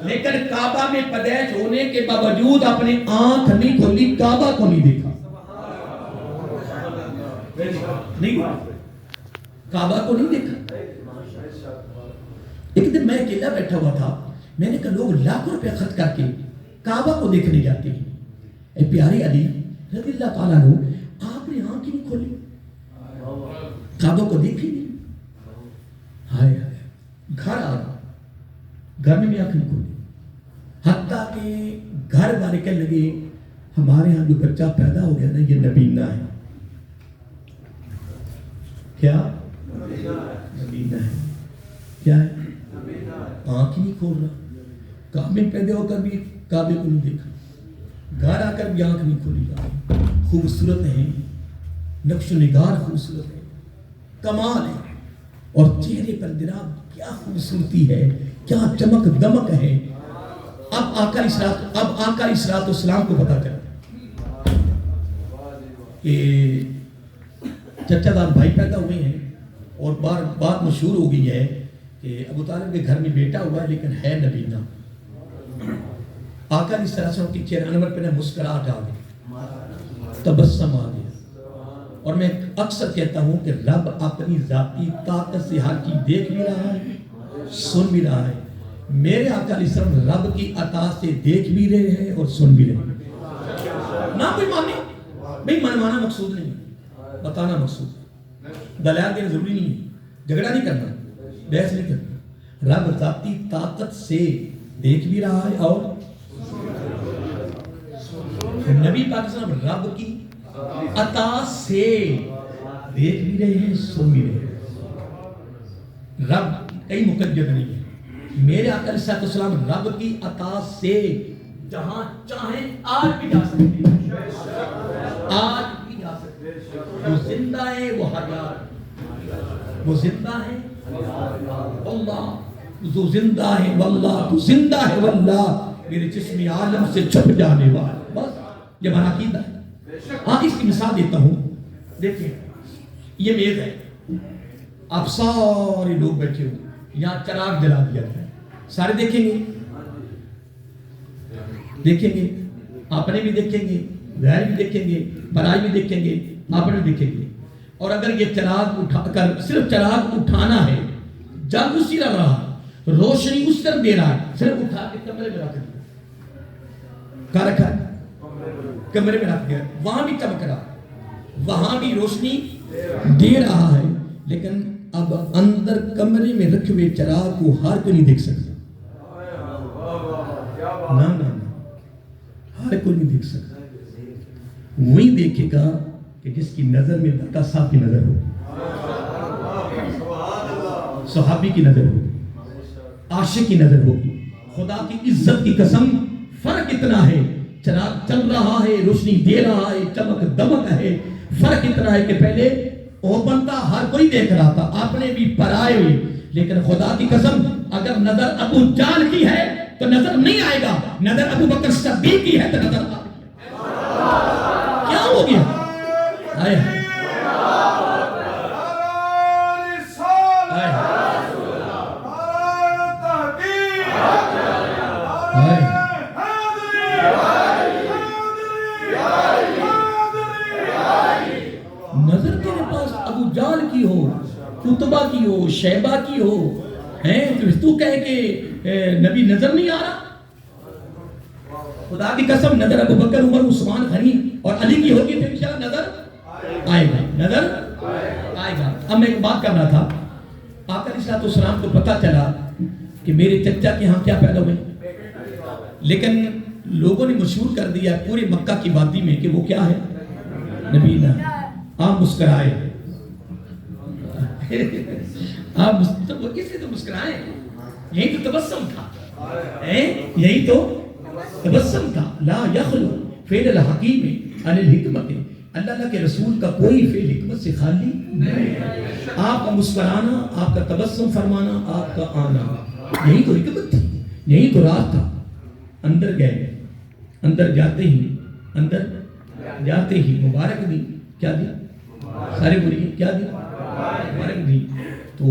لیکن کعبہ میں پیدائش ہونے کے باوجود اپنے آنکھ نہیں کھولی، کعبہ کو نہیں دیکھا، نہیں کعبہ کو نہیں دیکھا۔ ایک دن میں اکیلا بیٹھا ہوا تھا، میں نے کہا لوگ لاکھوں روپے خرچ کر کے کعبہ کو دیکھنے جاتے ہیں، اے پیارے علی رضی اللہ تعالیٰ عنہ آپ نے آنکھ ہی نہیں کھولی، کعبہ کو دیکھ ہی نہیں۔ ہائے ہائے، گھر آ گیا، گھر میں آنکھ نہیں کھولی، حتیٰ کہ گھر والے کہنے لگے ہمارے ہاں جو بچہ پیدا ہو گیا نا یہ نبینہ ہے۔ کیا نبینہ ہے؟ کیا ہے؟ آنکھ ہی نہیں کھول رہا، کعبے میں پیدا ہو کر بھی کعبے کو نہیں دیکھا، گھر آ کر بھی آنکھ نہیں کھولی جا۔ خوبصورت ہے، نقش و نگار خوبصورت ہے، کمال ہے، اور چہرے پر جناب کیا خوبصورتی ہے، کیا چمک دمک ہے۔ اب آقا علیہ الصلوۃ والسلام کو پتا چلا کہ چچا دار بھائی پیدا ہوئے ہیں، اور بات مشہور ہو گئی ہے کہ ابو طالب کے گھر میں بیٹا ہوا ہے لیکن ہے نبینہ۔ آقا علیہ السلام کی چہرہ انور پہ مسکراہٹ آ گئی، تبسم آ گیا۔ اور میں اکثر کہتا ہوں کہ رب اپنی ذاتی طاقت سے ہر چیز دیکھ بھی رہا ہے، سن بھی رہا ہے۔ میرے آقا علیہ السلام رب کی عطا سے دیکھ بھی رہے ہیں اور سن بھی رہے ہیں۔ نہ کوئی مانے، نہیں منوانا مقصود نہیں، بتانا مقصود ہے، دلائل دینا ضروری نہیں ہے، جھگڑا نہیں کرنا، بحث نہیں کرنا۔ رب ذاتی طاقت سے دیکھ بھی رہا ہے اور نبی پاک صلی اللہ علیہ وسلم رب کی عطا سے دیکھ بھی رہے ہیں، سن بھی رہے ہیں۔ رب کئی مقدر نہیں ہے، میرے آقا علیہ السلام رب کی عطا سے جہاں چاہیں آج بھی جا سکتے ہیں، آج بھی جا سکتے ہیں۔ وہ زندہ ہے، وہ حیات، وہ زندہ ہے واللہ، جو زندہ ہے واللہ، تو زندہ ہے واللہ، میرے جسم عالم سے چھپ جانے والا۔ بس یہ ہمارا عقیدہ ہے۔ ہاں اس کی مثال دیتا ہوں، دیکھیں یہ میز ہے، آپ سارے لوگ بیٹھے ہوئے، یہاں چراغ جلا دیا جائے، سارے دیکھیں گے، دیکھیں گے، اپنے بھی دیکھیں گے، غیر بھی دیکھیں گے، برائی بھی دیکھیں گے، اپنے بھی دیکھیں گے۔ اور اگر یہ چراغ اٹھا کر صرف چراغ اٹھانا ہے، جگ اسی لگ رہا ہے، روشنی اس طرف دے رہا ہے، صرف اٹھا کے کمرے میں رکھ دیا، کہاں رکھا ہے؟ کمرے میں رکھ دیا، وہاں بھی چمک رہا ہے، وہاں بھی روشنی دے رہا ہے، لیکن اب اندر کمرے میں رکھے ہوئے چراغ کو ہر کوئی نہیں دیکھ سکتا، نہ نہ نہ، ہر کوئی نہیں دیکھ سکتا۔ وہی دیکھے گا کہ جس کی نظر میں داتا صاحب کی نظر ہو، صحابی کی نظر ہو، عاشق کی نظر ہوگی۔ خدا کی عزت کی قسم، فرق اتنا ہے، چراغ چل رہا ہے، روشنی دے رہا ہے، چمک دمک ہے، فرق اتنا ہے کہ پہلے وہ بنتا ہر کوئی دیکھ رہا تھا، آپ نے بھی پرائے ہوئے، لیکن خدا کی قسم اگر نظر ابو جہل die ہے تو نظر نہیں آئے گا، نظر ابو بکر صدیق کی ہے تو نظر آئے گا۔ کیا ہو گیا؟ آئے ہیں نظر تیرے پاس ابو جہل کی ہو، قطبہ کی ہو، شیبہ کی ہو، تو کہے کہ نبی نظر نہیں آ رہا؟ خدا کی قسم نظر ابو بکر، عمر، عثمان، غنی اور علی کی ہوگی تو انشاءاللہ نظر آئے گا، نظر آئے گا۔ اب میں ایک بات کر رہا تھا، آقا علیہ السلام کو پتا چلا کہ میرے چچا کے ہاں کیا پیدا ہوئے، لیکن لوگوں نے مشہور کر دیا پورے مکہ کی وادی میں کہ وہ کیا ہے، نبینا۔ آپ مسکرائے، آپ اس لیے تو مسکرائے، یہی تو تبسم تھا، یہی تو تبسم تھا۔ لا یخلو فعل الحکیم عن الحکمت، اللہ کے رسول کا کوئی فعل حکمت سے خالی نہیں۔ آپ کا مسکرانا، آپ کا تبسم فرمانا، آپ کا آنا، یہی تو حکمت تھی، یہی تو راز تھا۔ اندر گئے، اندر جاتے ہی مبارک دی، کیا دی؟ سارے بولیے کیا دی؟ مبارک دی۔ تو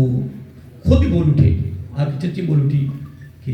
خود ہی بول اٹھے، آپ کی چچی بول اٹھی کہ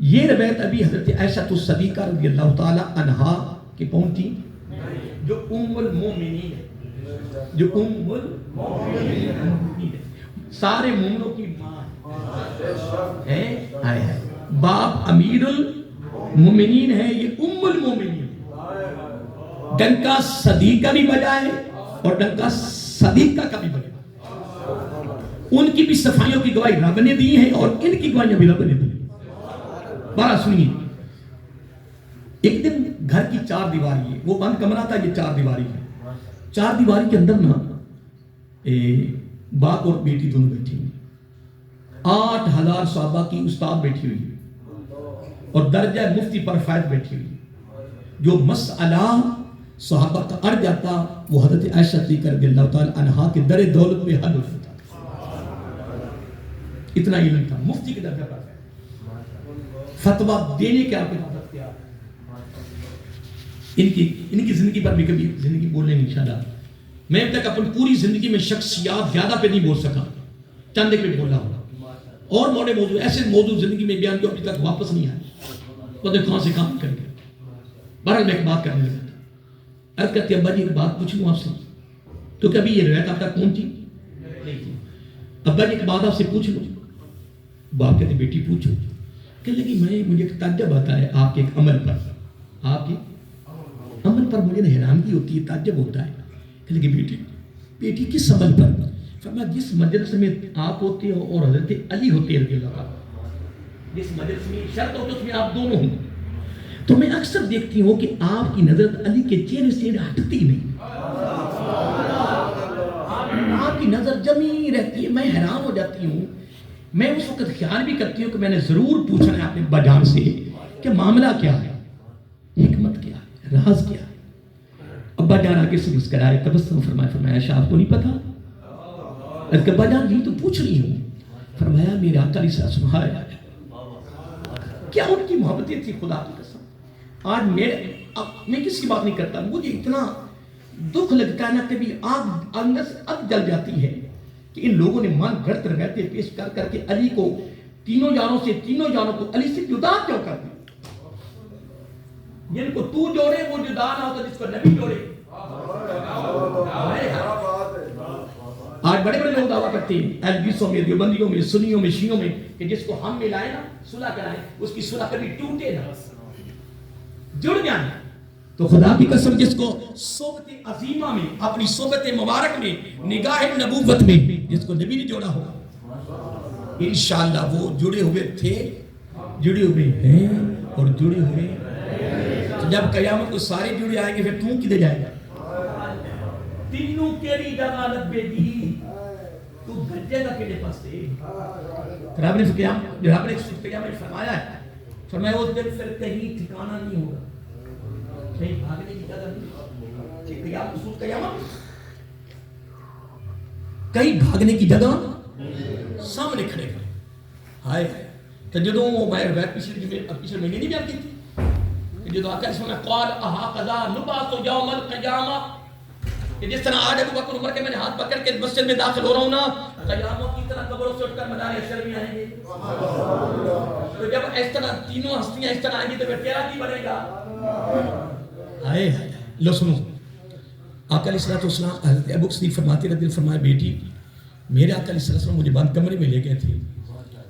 یہ روایت ابھی حضرت عائشہ الصدیقہ رضی اللہ تعالی عنہا کی پہنچی جو ام المومنین ہے، جو ام المومنین ہے، سارے مومنوں کی ماں ہے، ہے باپ امیر المومنین ہے، یہ ام المومنین ڈنکا صدیقہ بھی بجا ہے اور ڈنکا صدیقہ کا بھی بجا، ان کی بھی صفائیوں کی گواہی رب نے دی ہے اور ان کی گواہیاں بھی رب نے دی۔ بارہ سنیے، ایک دن گھر کی چار دیواری ہے، وہ بند کمرہ تھا، یہ چار دیواری ہے، چار دیواری کے اندر نا باپ اور بیٹی دونوں بیٹھی ہوئی، 8000 صحابہ کی استاد بیٹھی ہوئی اور درجہ مفتی پر فائد بیٹھی ہوئی، جو مسئلہ صحابہ کا اڑ جاتا وہ حضرت عائشہ صدیقہ رضی اللہ تعالی عنہا کے در دولت پہ حل ہوتا، اتنا علم تھا، مفتی کے درجہ پر فتویٰ دینے کے آپ عبادت کیا۔ ان کی زندگی پر بھی کبھی زندگی بولنے نہیں انشاءاللہ، میں اب تک اپنی پوری زندگی میں شخصیات زیادہ پہ نہیں بول سکا، چند ایک پہ بولا ہوں، اور موڑے موضوع ایسے موضوع زندگی میں بیان جو ابھی تک واپس نہیں آئے، پتہ کہاں سے کام کر گیا۔ بہرحال میں ایک بات کرنے لگا تھا، عرض کرتے ابا جی ایک بات پوچھ لوں آپ سے، تو کبھی یہ روایت آپ تک پہنچی؟ ابا جی ایک بات آپ سے پوچھ لوں؟ باپ کہتے بیٹی پوچھو، کہ لگی مجھے ایک تعجب آتا ہے آپ کے ایک عمل پر، آپ کے عمل پر مجھے حیرانگی ہوتی ہے، تعجب ہوتا ہے، کہ لگی بیٹی کس عمل پر؟ فرمایا جس مجلس میں آپ ہوتے ہو اور حضرت علی ہوتے ہیں رضی اللہ عنہ، جس مجلس میں شرط ہوتی ہے اس میں آپ دونوں ہوں، تو میں اکثر دیکھتی ہوں کہ آپ کی نظر علی کے چہرے سے ہٹتی نہیں، آپ کی نظر جمی رہتی ہے، میں حیران ہو جاتی ہوں، میں اس وقت خیال بھی کرتی ہوں کہ میں نے ضرور پوچھنا ہے اپنے ابا جان سے کہ معاملہ کیا ہے، حکمت کیا ہے، راز کیا ہے۔ ابا جان آگے سے مسکرائے، تبسم فرمایا عائشہ آپ کو نہیں پتا؟ اس کے ابا جان یہی تو پوچھ رہی ہوں۔ فرمایا میرے آقا علیہ السلام ہے، کیا ان کی محبتیں تھی خدا کی قسم۔ آج میں کسی بات نہیں کرتا، مجھے اتنا دکھ لگتا ہے نا، کبھی آگ اندر سے اب جل جاتی ہے کہ ان لوگوں نے من گھڑت روایتیں پیش کر کر کے علی کو تینوں جانوں کو علی سے جدا کیوں کر دیا؟ جن کو تو جوڑے وہ جدا نہ ہوتا جس کو نبی جوڑے۔ آج بڑے بڑے لوگ دعویٰ کرتے ہیں ایلبیسوں میں، دیوبندیوں میں، سنیوں میں، شیعوں میں کہ جس کو ہم ملائیں نا صلح کرائیں، اس کی صلح کبھی ٹوٹے نہ، جڑ جائیں۔ تو خدا کی قسم جس کو صحبت عظیمہ میں، اپنی صحبت مبارک میں، نگاہ نبوت میں جس کو نبی نے جوڑا ہوگا، انشاءاللہ وہ جڑے ہوئے تھے، جڑے ہوئے ہیں اور جڑے ہوئے ہیں۔ جب قیامت کو سارے جڑے آئیں گے پھر تو کدھر جائے گا؟ تینوں کیڑی جگہ لبے دی، تو بھجے گا کیڑے پاس سے؟ رب نے قیامت فرمایا ہے، فرمایا اس دن پھر کہیں ٹھکانہ نہیں ہوگا، کہیں بھاگنے کی جگہ نہیں، کہیں بھاگنے کی جگہ سامنے کھڑے گئے۔ ہائے تو جدوں میں روایت پچھلے مہینے نہیں بیان کی تھی کہ جدوں آقا اس میں قال اہاقذا نبعث یوم القیامہ، کہ جس طرح آج ابو بکر عمر کے میں نے ہاتھ پکڑ کے مسجد میں داخل ہو رہا ہوں نا، قیامت کی طرح قبروں سے اٹھ کر میدان حشر میں آئیں گے۔ تو جب اس طرح تینوں ہستیاں اس طرح آئیں گی تو پھر تیرا کی بنے گا؟ آئے لو سنو، آقا علیہ السلام حضرت ابو صدیق فرماتے رضی اللہ فرمائے بیٹی میرے آقا علیہ السلام مجھے بند کمرے میں لے گئے تھے،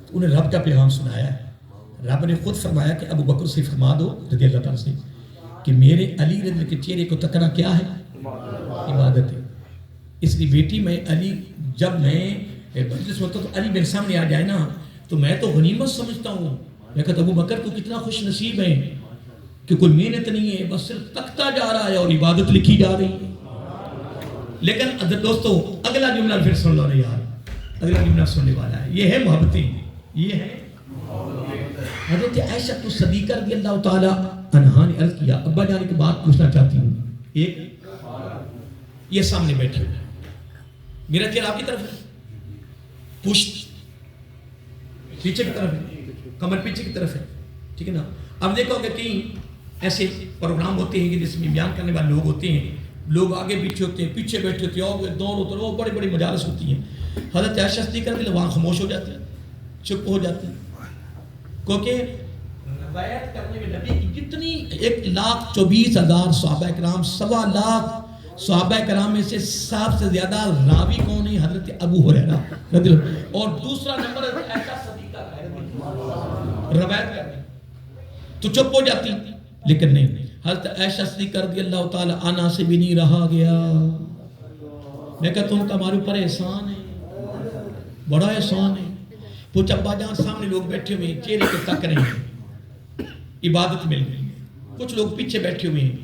تو انہیں رب کا پیغام سنایا ہے۔ رب نے خود فرمایا کہ ابو بکر سے فرما دو رضی اللہ تعالیٰ سے کہ میرے علی رضی اللہ کے چہرے کو تکنا کیا ہے؟ عبادت ہے۔ اس لیے بیٹی میں علی جب میں مجلس ہوتا تو علی میرے سامنے آ جائے نا تو میں تو غنیمت سمجھتا ہوں، میں کہتا ابو بکر تو کتنا خوش نصیب ہے کہ کوئی محنت نہیں ہے، بس صرف تکتا جا رہا ہے اور عبادت لکھی جا رہی ہے۔ لیکن حضرت دوستو اگلا جملہ پھر سن لو نا یار، اگلا جملہ سننے والا ہے، یہ ہے محبتیں، یہ ہے حضرت عائشہ صدیقہ رضی اللہ تعالی عنہا نے عرض کیا ابا جان کی بات پوچھنا چاہتی ہوں۔ ایک یہ سامنے بیٹھے ہوئے، میرا چہرہ آپ کی طرف ہے، پشت پیچھے کی طرف ہے، کمر پیچھے کی طرف ہے، ٹھیک ہے نا۔ اب دیکھو کہ کہیں ایسے پروگرام ہوتے ہیں کہ جس میں بیان کرنے والے لوگ ہوتے ہیں، لوگ آگے بیٹھے ہوتے ہیں، پیچھے بیٹھے ہوتے ہیں، اور دونوں طرف بڑی بڑی مجالس ہوتی ہیں، حضرت عائشہ صدیقہ رضی اللہ عنہا وہاں خاموش ہو جاتے ہیں، چپ ہو جاتے ہیں، کیونکہ بیعت کرنے میں نبی کی جتنی 1,24,000 صحابہ کرام، 1.25 صحابہ کرام میں سے سب سے زیادہ راوی کون ہے؟ حضرت ابو ہریرہ رضی اللہ عنہ، اور دوسرا نمبر عائشہ صدیقہ کا ہے روایت کرنے تو چپ ہو جاتی، لیکن نہیں، حضرت عائشہ صدیقہ رضی اللہ تعالی عنہا سے بھی نہیں رہا گیا۔ میں کہتا ہوں کہ ہمارے اوپر احسان ہے، بڑا احسان ہے۔ پوچھا ابا جان سامنے لوگ بیٹھے ہوئے ہیں، چہرے کو تک رہے ہیں، عبادت مل گئی ہے، کچھ لوگ پیچھے بیٹھے ہوئے ہیں،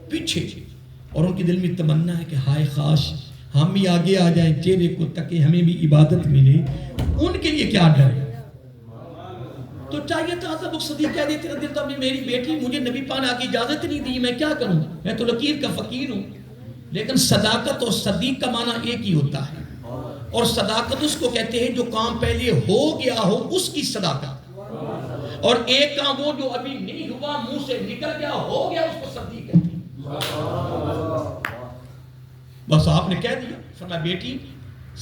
پیچھے، اور ان کے دل میں تمنا ہے کہ ہائے کاش ہم بھی آگے آ جائیں، چہرے کو تکے، ہمیں بھی عبادت ملے۔ ان کے لیے کیا ڈر ہے؟ تو چاہیے تھا حضرت ابو صدیق کہہ دیتے رضی اللہ عنہ، میری بیٹی مجھے نبی پاک نے آگے اجازت نہیں دی، میں کیا کروں، میں تو لکیر کا فقیر ہوں۔ لیکن صداقت اور صدیق کا معنی ایک ہی ہوتا ہے، اور صداقت اس کو کہتے ہیں جو کام پہلے ہو گیا ہو اس کی صداقت، اور ایک کام وہ جو ابھی نہیں ہوا منہ سے نکل گیا ہو گیا اس کو صدیق کہتے ہیں۔ بس آپ نے کہہ دیا، فرمایا بیٹی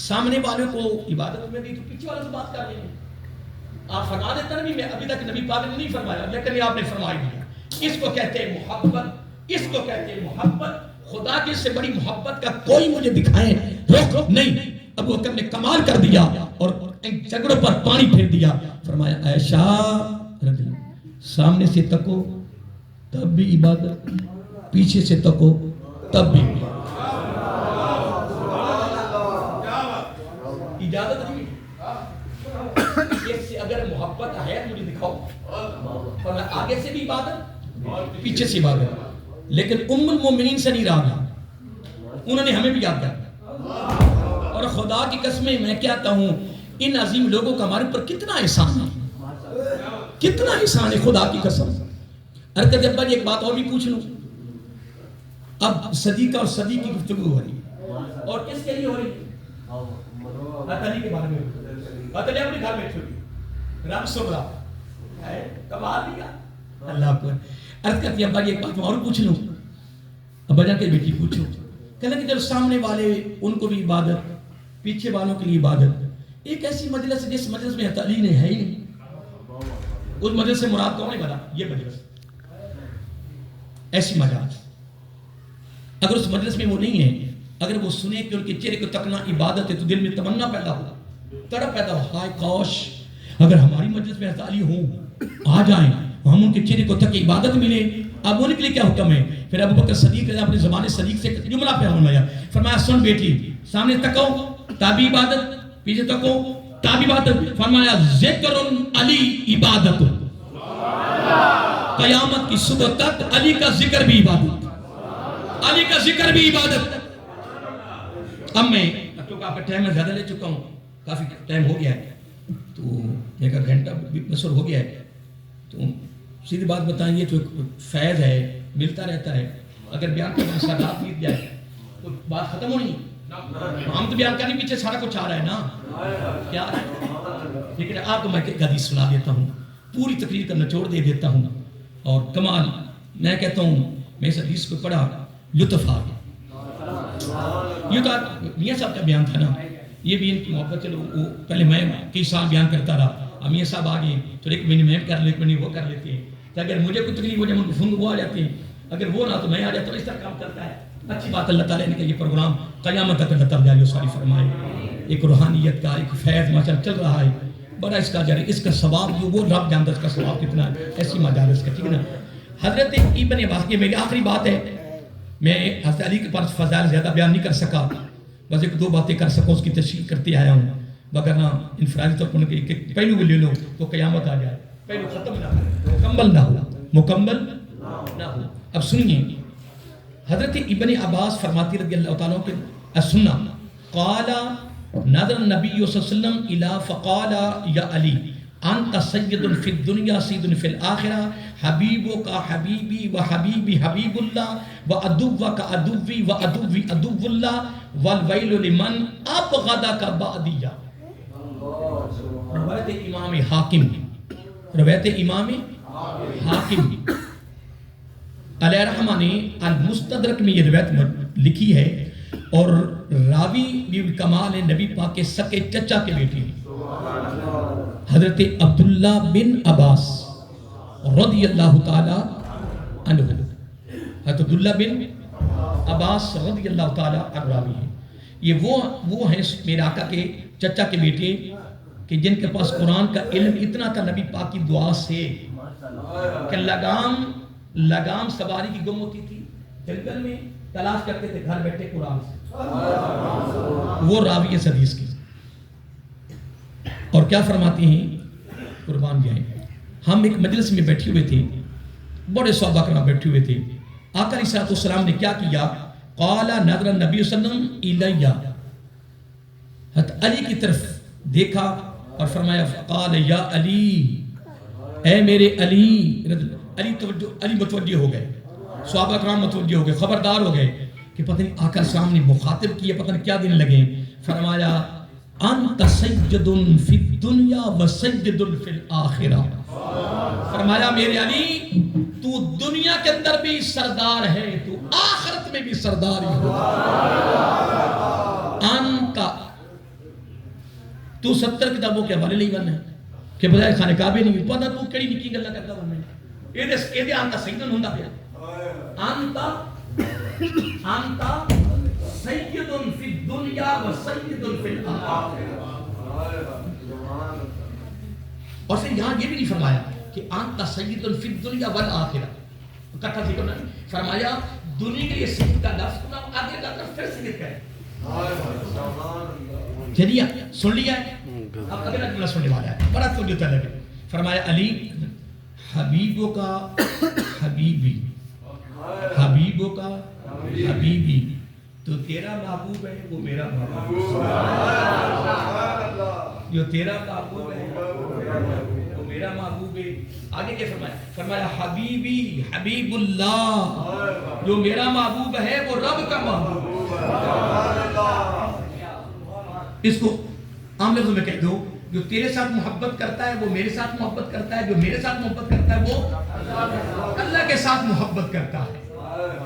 سامنے والے کو عبادت میں دی تو پیچھے والے سے بات کر لیں گے۔ آپ فرما دیتا نبی، میں ابھی تک نبی پاک نے نہیں فرمایا، لیکن آپ نے فرمائی دیا۔ اس کو کہتے ہیں محبت، اس کو کہتے ہیں محبت۔ خدا کے سے بڑی محبت کا کوئی مجھے دکھائے روک نہیں۔ ابو بکر نے کمال کر دیا اور جھگڑوں پر پانی پھیر دیا، فرمایا عائشہ سامنے سے تکو تب بھی عبادت، پیچھے سے تکو تب بھی اجازت نہیں۔ ایک سے اگر محبت ہے مجھے دکھاؤ، فرمایا آگے سے بھی عبادت پیچھے سے عبادت۔ لیکن ام المومنین سے نہیں رہا، انہوں نے ہمیں بھی یاد کیا۔ اور خدا کی قسمیں میں کہتا ہوں ان عظیم لوگوں کا ہمارے پر کتنا احسان ہے، کتنا احسان ہے خدا کی قسم۔ ارکت جب ایک بات اور بھی پوچھ لوں، اب صدیقہ اور صدیق کی گفتگو ہو رہی ہے، اور کس کے لیے ہو رہی ہے؟ حضرت علی کے بارے میں۔ حضرت علی اپنے گھر میں چھوٹی رب سن رہا ہے، کمال دیا اللہ کو۔ عرض کرتی ابا جی ایک بات اور پوچھ لوں، ابا جان کے بیٹی پوچھو، کہنے کہ جب سامنے والے ان کو بھی عبادت، پیچھے والوں کے لیے عبادت، ایک ایسی مجلس ہے جس مجلس میں تعلیم نہیں ہے ہی نہیں، اس مجلس سے مراد کون ہے بتا؟ یہ مجلس، ایسی مجلس اگر اس مجلس میں وہ نہیں ہے، اگر وہ سنے کہ ان کے چہرے کو تکنا عبادت ہے تو دل میں تمنا پیدا ہو، تڑپ پیدا ہو، ہائے کاش اگر ہماری مجلس میں تعلیم ہوں، آ جائیں ہم ان کے چہرے کو تک عبادت ملے۔ اب ان کے لیے کیا حکم ہے؟ پھر ابو بکر صدیق نے اپنے زمانے صدیق سے جملہ فرمایا، فرمایا سن بیٹی سامنے تکو تابی عبادت، پیچھے تکو تابی عبادت۔ فرمایا ذکر علی عبادت، قیامت کی صبح تک علی کا ذکر بھی عبادت، علی کا ذکر بھی عبادت۔ اب میں تو آپ کا ٹائم میں زیادہ لے چکا ہوں، کافی ٹائم ہو گیا ہے، تو ایک گھنٹہ بسر ہو گیا ہے، تو سیدھی بات بتائیں یہ تو فیض ہے ملتا رہتا ہے، اگر بیان کرنا ساتھ بیت جائے تو بات ختم ہونی ہے۔ ہم تو بیان کرنے پیچھے سارا کچھ آ رہا ہے نا، کیا آ رہا ہے؟ لیکن آپ کو میں ایک حدیث سنا دیتا ہوں، پوری تقریر کا نچوڑ دے دیتا ہوں، اور کمال میں کہتا ہوں میں اس حدیث کو پڑھا لطف آ گیا۔ یہ تو میاں صاحب کا بیان تھا نا، یہ بھی ان کی محبت، چلو وہ پہلے میں کئی سال بیان کرتا رہا، اب میاں صاحب آ گئے تو ایک مہینے میں کر لیں، ایک مہینے وہ کر لیتے ہیں، تو اگر مجھے کوئی تکلیف ہو جائے ان کو فنگ وہ آ جاتے ہیں، اگر وہ نہ تو میں آ جاتا ہوں، اس طرح کام کرتا ہے۔ اچھی بات اللہ تعالیٰ نے کہ یہ پروگرام قیامت تک اللہ تعالیٰ جاری ساری فرمائے، ایک روحانیت کا ایک فیض ماشاءاللہ چل رہا ہے، بڑا اس کا جاری، اس کا ثواب جو وہ رب جانتا ہے اس کا ثواب کتنا ہے، ایسی مجالس کا، ٹھیک ہے نا۔ حضرت ابن عباس کی میری آخری بات ہے، میں حضرت علی کے پاس فضائل زیادہ بیان نہیں کر سکا، بس ایک دو باتیں کر سکوں، اس کی تشریح کرتے آیا ہوں، وگرنہ انفرادی طور پر کہ پہلو بھی لے لو تو قیامت آ جائے، پہلو ختم نہ ہو، مکمل نہ ہو، مکمل نہ ہو۔ اب سنیے حضرت ابن عباس فرماتی رضی اللہ تعالیٰ کے السنہ قال نظر النبی صلی اللہ علیہ وسلم الى فقال یا علی انت سید فی الدنیا سید فی الاخرہ حبیبو کا حبیبی و حبیبی حبیب اللہ و عدو کا عدوی و عدوی عدو اللہ والویل لمن ابغض کا بعدیہ۔ روایت امام حاکم، روایت امام حاکم علیہ رحمہ نے المستدرک میں یہ روایت لکھی ہے، اور راوی بھی کمال ہے، نبی پاک کے سکے چچا کے بیٹی حضرت عبداللہ بن عباس رضی اللہ تعالی عنہ. حضرت عبداللہ بن عباس رضی اللہ تعالی عنہ راوی ہے. یہ وہ ہیں میرے آقا کے چچا کے بیٹے کہ جن کے پاس قرآن کا علم اتنا تھا نبی پاک کی دعا سے کہ لگام سواری کی گم ہوتی تھی جنگل میں تلاش کرتے تھے گھر بیٹھے قرآن سے. وہ راوی اس حدیث کی. اور کیا فرماتے ہیں قربان جائیں. ہم ایک مجلس میں بیٹھے ہوئے تھے, بڑے صحابہ کرام بیٹھے ہوئے تھے. آقا علیہ السلام نے کیا کیا؟ قال نظر النبی صلی اللہ علیہ وسلم الیہ, حضرت علی کی طرف دیکھا اور فرمایا قال یا علی, اے میرے علی متوجہ ہو گئے. صحابہ کرام متوجہ ہو گئے, خبردار ہو گئے کہ پتہ نہیں آقا السلام نے مخاطب کیے, پتہ نہیں کیا دن لگے. فرمایا انت سید فی الدنیا و سید فی الاخرہ. فرمایا میرے علی تو دنیا کے اندر بھی سردار ہے, تو آخرت میں بھی سردار ہی ہو. انت تو 70 کتابوں کے حوالے نہیں بننا کہ بجائے خانے کعبے نہیں پتا تو کڑی نکی گلا کرتا بننا. یہ انت سید ہوندا پیا. انت سید فی الدنیا و سید فی الاخرہ. اور پھر یہاں یہ بھی نہیں فرمایا کہ انت سید فی الدنیا والآخرہ, اکٹھا ذکر نہیں فرمایا. دنیا کے لیے سید کا لفظ کو آگے جا کر پھر ذکر کریں. چلیے سن لیا ہے, اب اگلا جملہ سننے والا ہے, بڑا توجہ طلب ہے. فرمایا علی حبیبوں کا حبیبی, حبیبوں کا حبیبی, تو تیرا محبوب ہے وہ میرا محبوب, جو تیرا محبوب ہے وہ میرا محبوب ہے. آگے کیا فرمایا؟ فرمایا حبیبی حبیب اللہ, جو میرا محبوب ہے وہ رب کا محبوب ہے. اس کو عام لفظوں میں کہہ دو, جو تیرے ساتھ محبت کرتا ہے وہ میرے ساتھ محبت کرتا ہے, جو میرے ساتھ محبت کرتا ہے وہ اللہ کے ساتھ محبت کرتا ہے.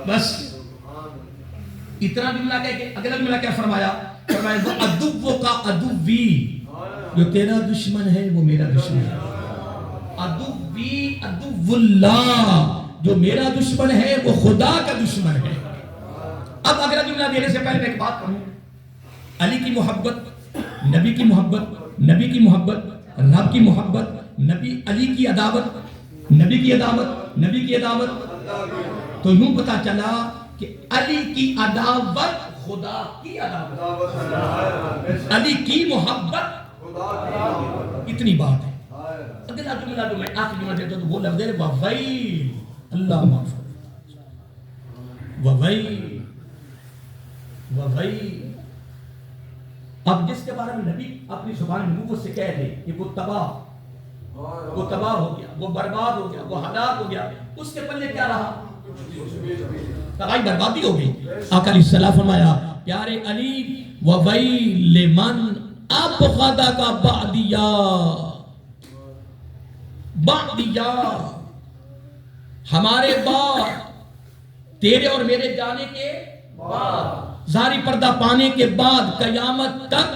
بس اتنا جملہ کہہ کے اگلا جملہ کیا فرمایا؟ فرمایا وہ عدو کا عدوی, جو تیرا دشمن ہے وہ میرا دشمن ہے. عدوی عدو اللہ, جو میرا دشمن ہے وہ خدا کا دشمن ہے. اب اگلا جملہ دینے سے پہلے میں ایک بات کہوں. علی کی محبت, نبی کی محبت, نبی کی محبت, رب کی محبت, نبی علی کی عداوت, نبی کی عداوت, نبی کی عداوت, تو یوں پتا چلا کہ علی کی عداوت خدا کی عداوت, علی کی محبت. اتنی بات ہے. اگلا جملہ جو میں آخری جملہ دیتا ہوں تو وہ لفظ ہے وویل, اللہ معاف وویل وویل. اب جس کے بارے میں نبی اپنی زبان نبوت سے کہہ دے کہ وہ تباہ ہو گیا, وہ برباد ہو گیا, وہ ہلاک ہو گیا, اس کے پلے کیا رہا؟ تباہی بربادی ہو گئی. آقا علیہ السلام فرمایا پیارے علی وویل لمن ابغضک بعدیا, ہمارے بعد, تیرے اور میرے جانے کے بعد, ظاہری پردہ پانے کے بعد قیامت تک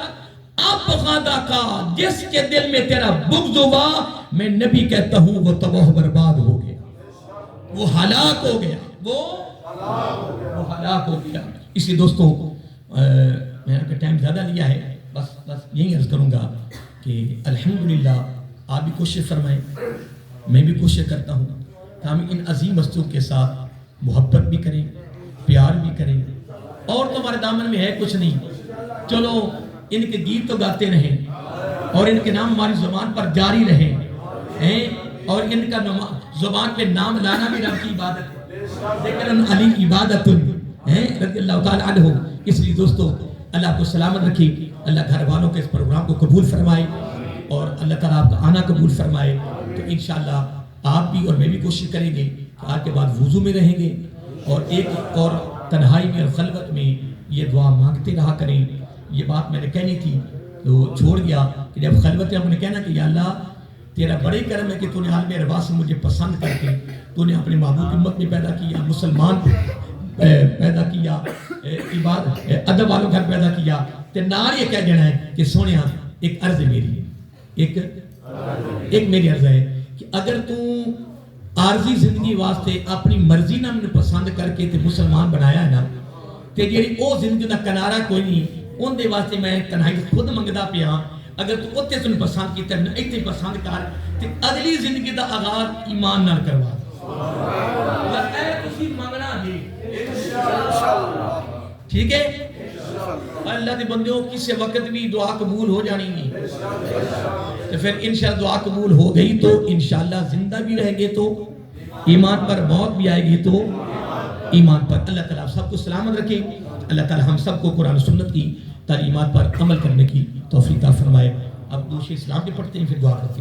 ابغضک, جس کے دل میں تیرا بغض ہوا, میں نبی کہتا ہوں وہ تباہ برباد ہو گیا, وہ ہلاک ہو گیا, وہ ہلاک ہو گیا. اس لیے دوستوں میں نے ٹائم زیادہ لیا ہے, بس یہی عرض کروں گا کہ الحمدللہ آپ بھی کوشش فرمائیں, میں بھی کوشش کرتا ہوں کہ ہم ان عظیم ہستیوں کے ساتھ محبت بھی کریں, پیار بھی کریں. اور تو ہمارے دامن میں ہے کچھ نہیں, چلو ان کے گیت تو گاتے رہیں اور ان کے نام ہماری زبان پر جاری رہیں, اور ان کا زبان پہ نام لانا بھی رب کی عبادت ہے. ذکر علی عبادت رضی اللہ تعالی عنہ. اس لیے دوستو اللہ آپ کو سلامت رکھے, اللہ گھر والوں کے اس پروگرام کو قبول فرمائے, اور اللہ تعالیٰ آپ کا آنا قبول فرمائے. تو انشاءاللہ آپ بھی اور میں بھی کوشش کریں گے کہ آج کے بعد وضو میں رہیں گے, اور ایک اور تنہائی میں اور خلوت میں یہ دعا مانگتے رہا کریں. یہ بات میں نے کہنی تھی تو چھوڑ گیا کہ جب خلوت میں ہم نے کہنا کہ یا اللہ تیرا بڑے کرم ہے کہ تو نے عالم ارواح سے مجھے پسند کر کے تو نے اپنے محبوب امت میں پیدا کیا, مسلمان پیدا کیا, ادب والوں گھر پیدا کیا. تے نال یہ کہہ دینا ہے کہ سونیا ایک عرض ہے میری, ایک میری عرض ہے کہ اگر تو عارضی زندگی واسطے اپنی مرضی نہ میں پسند کر کے تے مسلمان بنایا ہے نا تے جیڑی او زندگی دا کنارہ کوئی نہیں ان دے واسطے میں تنہائی خود منگدا پیا اگر تو اوتے تن پسند کیتا ہے ایتھے پسند کر تے اگلی زندگی دا آغاز ایمان نال کروا یا اے تسی منگنا جی ٹھیک ہے اللہ دے بندیوں کسی وقت بھی دعا قبول ہو جانی ہے تو پھر انشاءاللہ دعا قبول ہو گئی تو انشاءاللہ زندہ بھی رہیں گے تو ایمان پر موت بھی آئے گی تو ایمان پر اللہ تعالیٰ سب کو سلامت رکھے اللہ تعالیٰ ہم سب کو قرآن و سنت کی تعلیمات پر عمل کرنے کی توفیق عطا فرمائے اب دوسرے اسلام کے پڑھتے ہیں پھر دعا کرتے ہیں